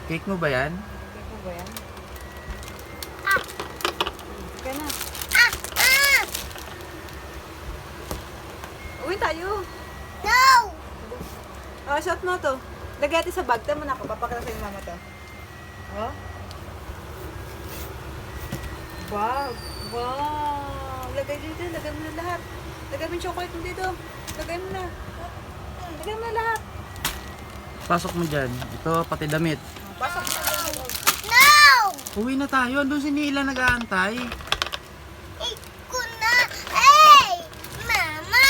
Cake mo ba yan? Cake mo ba yan? Okay na. Uwi tayo. No! Oh, shot mo to. Lagay natin sa bag. Tama na ako. Papakita sa'yo mama to. Oh. Wow. Wow. Lagay dito. Lagay mo na lahat. Lagay mo yung chocolate mo dito. Lagay mo na. Lagay mo na lahat. Pasok mo dyan. Ito, pati damit. Pasok mo na. No! Uwi na tayo. Doon si Nila nag-aantay. Iko na! Hey! Mama!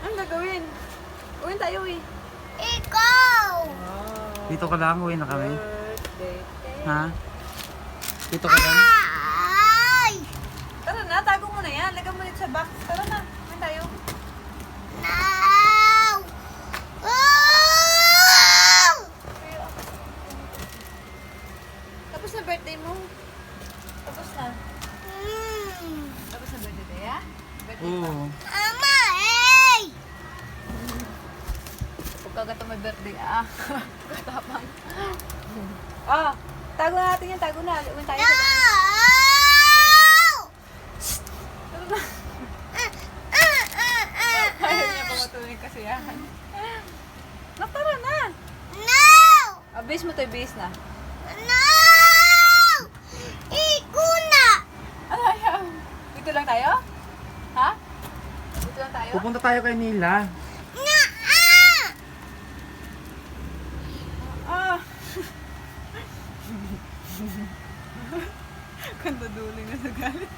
Ano gagawin? Uwi tayo eh. Ikaw! Dito ka lang. Uwi na kami. Birthday. Ha? Dito ka lang. Ay! Tara na, tago mo na yan. Lagay mo dito sa box. Tara na. Uwi tayo. No! Oh! Tapos na birthday mo. Tapos na. Mm. Tapos na birthday, ha? Birthday pa. Oo. Mama, hey! Huwag ka gato may birthday, ah. Katapang. Ah, tago na natin yan. Tago na. Uwi tayo. No! Tara na. Ayaw niya pamatuloy kasi yan. Tara na. No! Ah, base mo to, base na. No! Iko na! Ano ayaw? Dito lang tayo? Ha? Dito lang tayo? Pupunta tayo kay Nila. Nga! Ah! Kanda duling na sa galit.